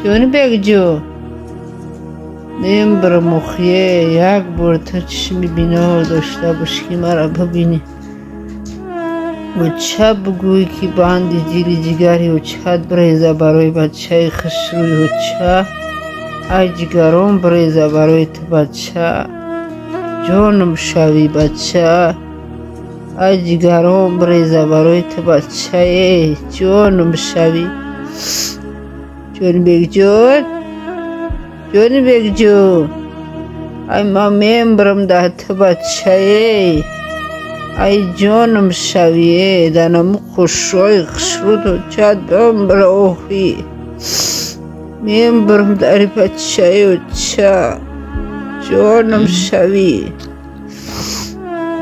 جونبک جون نیم بر مخیه یک بار تا چشم بینا داشته باشی که مرا ببینی و چه بگویی که باندی دیلی جگری و چه بریزه برای بچه خسروی و چه ای جگران بریزه برای تو بچه جانم شوی بچه ای جگران بریزه برای تو بچه جانم شوی جونبک جون ای ما میمبرم ده تو بچه ای جانم شویه دنم خوشای خسرود و چد بمبر اوخی میمبرم در بچه و چه جانم شوی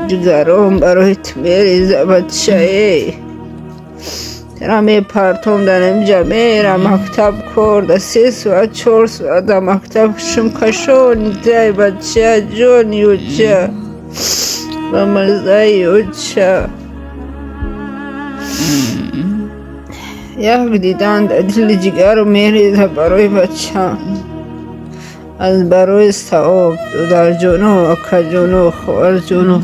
جگرم برای تو میریزه بچه ترا می پرتم دنم جا میرم مکتب کرده 3 ساعت 4 ساعت در مکتب شم کشون جای بچه جانی و چه و مزایی و چه یک دیدن در دل جگر میریزه برای بچه از برای ثواب در جانو و کجانو و خوال جانو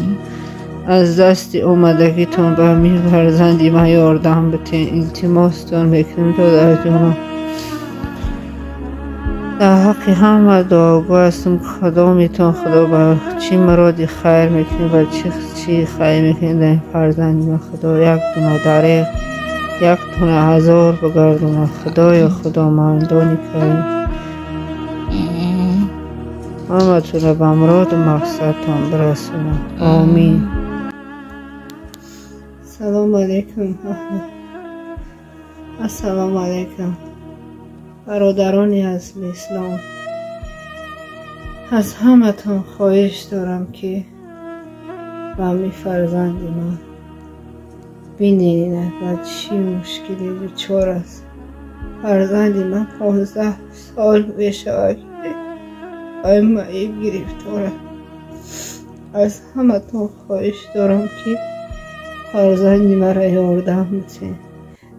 از دستی اومدگی تون به همین فرزندی ما یاردم بتین التماستون میکنم تو در جانو در حقی همه دعاگو هستم خدا میتون خدا با چی مرادی خیر میکنی و چی خیر میکنی در این فرزندی ما خدا یک دونه دریغ یک دونه هزار بگردونه خدایا خدا مندانی کریم همه تونه به مراد و مقصدتون برسونم آمین. سلام علیکم السلام علیکم برادرانی از اسلام از همه تون خواهش دارم که به همی فرزندی من بینینه و چی مشکلی دچار است فرزندی من 15 سال بشه مایی گرفتاره از همه تون خواهش دارم که فرزندی مرا یاردم بتین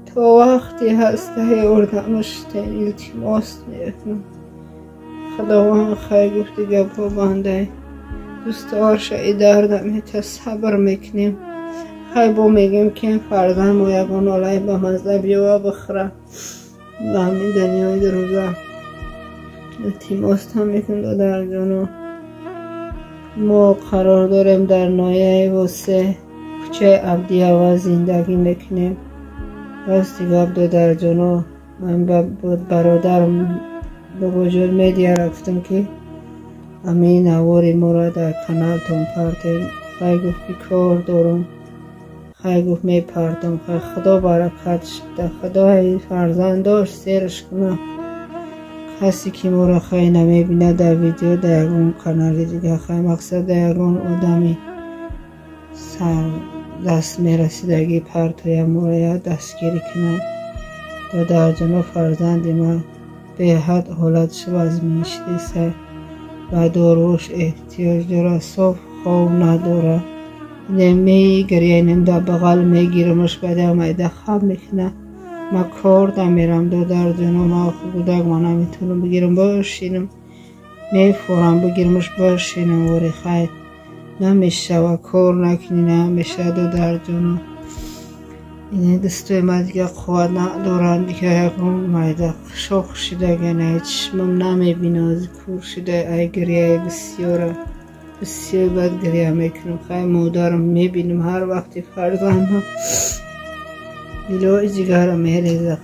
تا وقتی هسته یاردمش تین التماس میکنم خداوند خیر گفتی گپا بنده دوست داشته دردم تا صبر میکنیم خیر با میگیم که این فرزند ما یکان علای به مزده بیا بخوره به همین دنیای دروزه التماس هم میکنم در جانو ما قرار داریم در نایه واسه کوچه عبدی‌آوا زندگی میکنیم راستی گپ در جانو من برادرم به وجود میدیا رفتم که امین اواری ما را در کانال تون پرتیم خیلی گفت که کار دارم خیلی گفت می پرتم خیلی خدا برکت شده خدا این فرزند داشت سیرش کنه کسی که ما را خیلی نمی بینه در ویدیو در یکون کانال دیگه خیلی مقصد در یکون آدمی دست می رسیدگی پرتوی ما را دستگیری کنه تا در جنو فرزندی ما به حد حالتش وزمینش دیسه و داروش احتیاج داره صاف خواب نداره نمی گریه نم در بغل می گیرمش بده آمده خواب میکنه ما کار نمیرم در جنو ما بودک ما نمیتونم بگیرم باشینم میفورم بگیرمش باشینم وری خیلی نمیشه و کار نکنی نمیشه در جنو این دستوی ما دیگه قوت ندارن دیگه یکم مایده شاخ شده گنه چشمم نمیبینه از کور شده ای گریه بسیار بد گریه میکنم خیلی مادرم میبینم هر وقتی فرزندم دلوی جگرم میریزه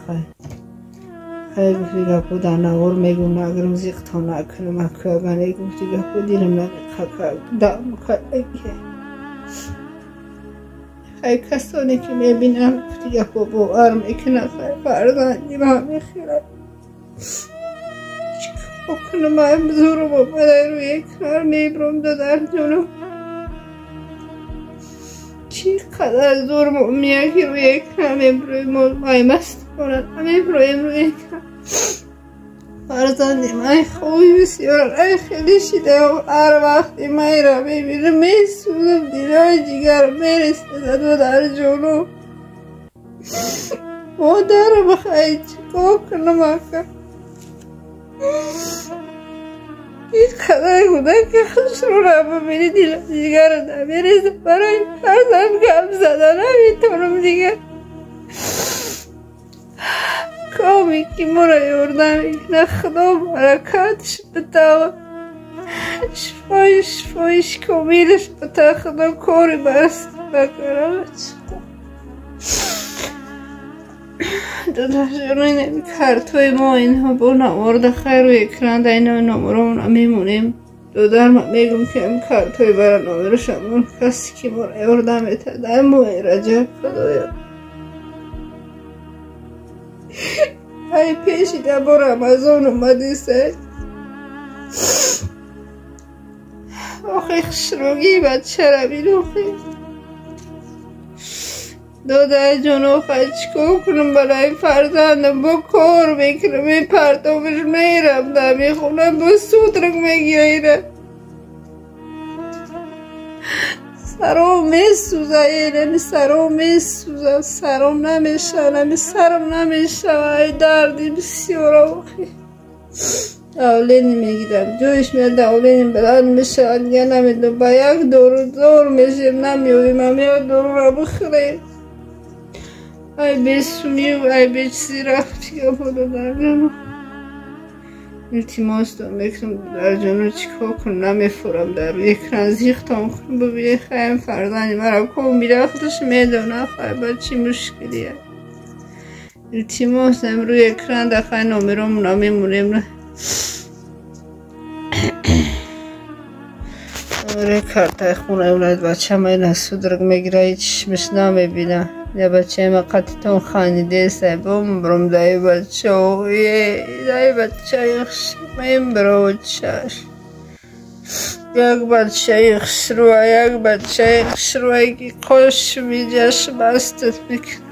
خیلی گفتی گفت در نوار میگم نگرم زیختا نکنم اکاگنه گفتی گفت دیرم نگه دم خیلی خیلی کسانی که میبینم گفتی گفت باور میکنه خیلی فرزندی به همه خیلی چیکار کنم من بزرم و بدای روی کنار میبرم در جنو چی قدر زور میگی روی کنار میبرم مای مست کنن میبرم روی کنار فرزندی من خوبی بسیار خیلی شده و هر وقتی من را میبینم میسوزم دلای جگر میرسه در جانو مادر بخواهی چیکار کنم آخه این قدر کودک که خوش رو را ببینی دیل دیگر رو نمیریزه برای فرزند گم زدن نمیتونم دیگه کامی که مرا یوردم نه خدا برکاتش بتاوه شفایش کمیلش بتا خدا کاری بست بکرم داداشونی نمیکرد توی ما اینها با نورده خیر و اکران دینه نمرمون میمونیم دادر من میگم که امکار توی برای نمرشم اون کسی که مرا یوردم ایتده موی رجب خدایا ای پیشیده با رمضان اومدی سه آخی خشروگی بچه رو بیلو خیلی دادر جانو خواهی چکو کنم برای فرزندم با کار میکنم این پرتابش میرم نمی خونم با سودرک میگیره سرم میسوزه اینمی سرم میسوزه سرم نمیشه نمی سرم نمیشه ای دردی بسیار آخی اولینی میگیرم جویش میاد اولینی بلند میشه آنگه نمیدونم با یک دور میشیم نمیویم هم یک دور را بخوریم ای بیسومی و ای بیچی رفتی که خدا در جانو التماس دارم میکنم در جانو چیکار کنم نمیفورم در روی اکران زیختم کنم ببینی خواهیم فرزندی مرا کن میره خودش میدونه خواهی با چی مشکلیه التماس دارم روی اکران در خواهی نمیرم نمیمونیم نمیره کارتای خونه اولاد بچه ما این سودرک میگیره هیچ مش نمیبینه یا بچه ما قطعتون خانیده سبم برم دای بچه دای بچه یخش میم برو چش یک بچه یخش رو یک بچه یخش رو که خوش بیجش بستت میکنه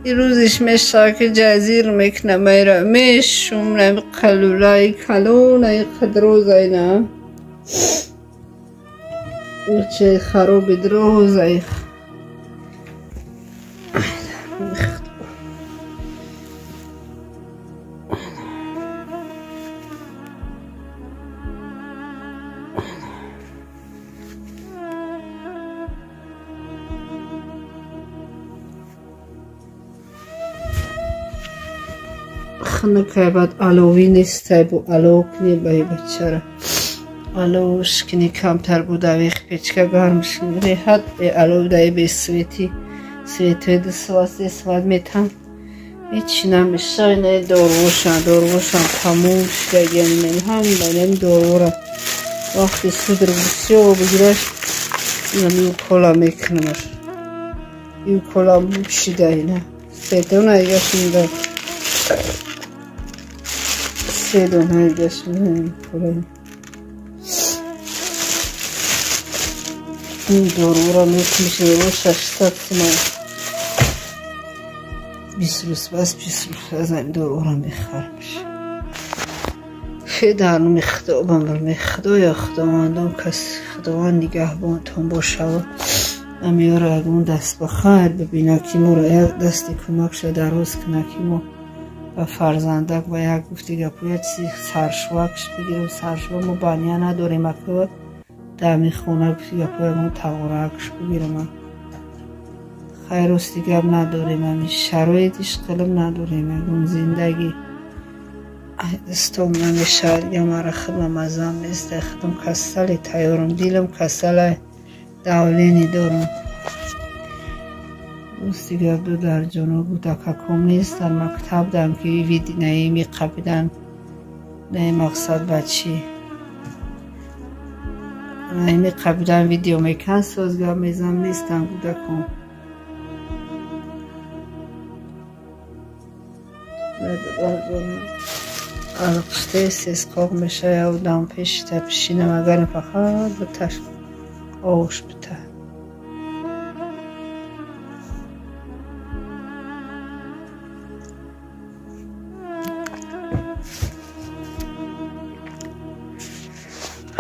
این روزش میشه که جزیر میکنه میره میشم نمی قلولای کلونه قدروزای نه بچه خرابی دروزای خنده که بعد علوی نیست با علو کنی بای بچه را علوش کنی کمتر بود اویخ پیچکه گرمش کنی حد علو دای به سویتی دستواسی سواد میتن هیچی نمیشه اینه داروشن تموم شده یعنی هم بینیم دارو وقتی سودر بسیار بگیرش اینو کلا میکنمش این کلا بشیده اینه سیدون ایگش میده سیدون ایگش میده این دارو را میکنیش رو 600 تومان 20 روز بس 20 روز از این دارو را میخرمش خیلی درنو میخدابم بر میخدا یا خداوندان کسی خداوند نگهبانتان باشه و امیار اگون دست بخیر ببینه که ما را یک دستی کمک شده دراز کنه که ما و فرزندک و یک گفتی گپویه چیزی سرشوکش بگیرم سرشوک ما بانیه نداریم اکو دمی خونه گفتی گپویه ما تغورکش بگیرم خیر است دیگه نداریم همی شرایطش قلم نداریم اگون زندگی دستم نمیشه یا مرا خدمم ازم نیست خدم کسلی تیارم دیلم کسلی دولینی دارم دوست دیگر دو در جنوب بود اکاکم نیست در مکتب دارم که ویدی نهیمی قبیدن نه مقصد بچی نهیمی قبیدن ویدیو میکن سازگاه میزم نیستم بودکم القشته سیسقاق میشه یا دم پیش تپشینم اگر فقط بتر آوش بتر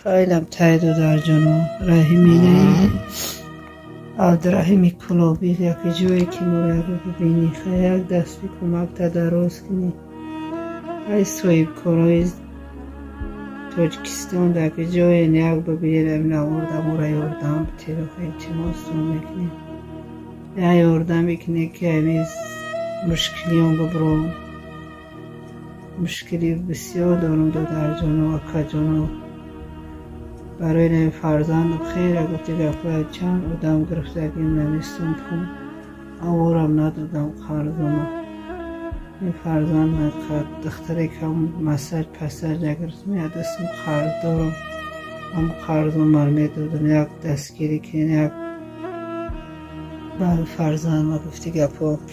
خیلیم تایدو در جنو رحیمی نهیم عبدالرحیم کلابی یک جایی که مرا ببینی یک دست بی کمک تا دراز کنی ای صاحب کارای تاجیکستان در که جای یک ببینیم نوردم و را یاردم بتیرو التماس میکنی یا یاردم میکنی که همیز مشکلیان ببرم مشکلی بسیار دارم در جانو و کجانو برای نمی فرزند خیره گفتی گفته چند آدم گرفتگیم نمیستم پون آورم ندادم قرضم این فرزند من دختری که مساج پساج نگرست می دستم قرض دارم هم قرضم من می دادم یک دستگیری که یک بعد فرزند ما گفتی گفت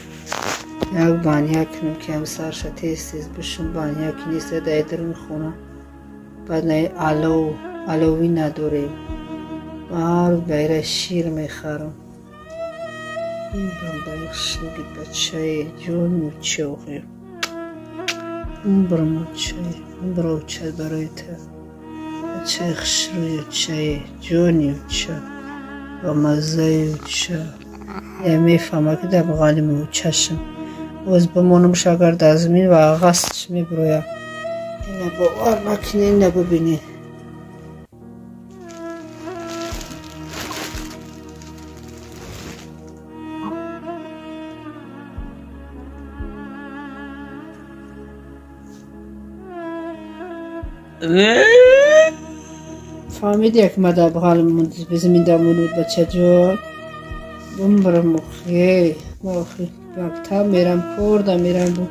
یک بانیک کنم که هم سرش تیز بشون بانیک نیست دایدر میخونم بعد نه علوی نداریم و هر بیره شیر میخرم این برم شنگی بچه جون چوخی اون برم چه اون برو چه برای تا بچه خشروی چه جونی چه و مزه چه یه میفهمه که در بغالیم و چشم از بمانم شاگرد از من و غصش میبرویم اینه باور نکنی اینه ببینی فهمیدی که ما در بغالم بزمین دمونود بچه جان بمبرم مخی مکتب میرم کردم میرم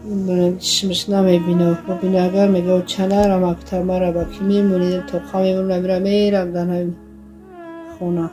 بمبرم چشمش نمیبینم ببینه اگر میگه چنه را مکتب مرا با کی میمونید تا خواهی میرم دنهای خونه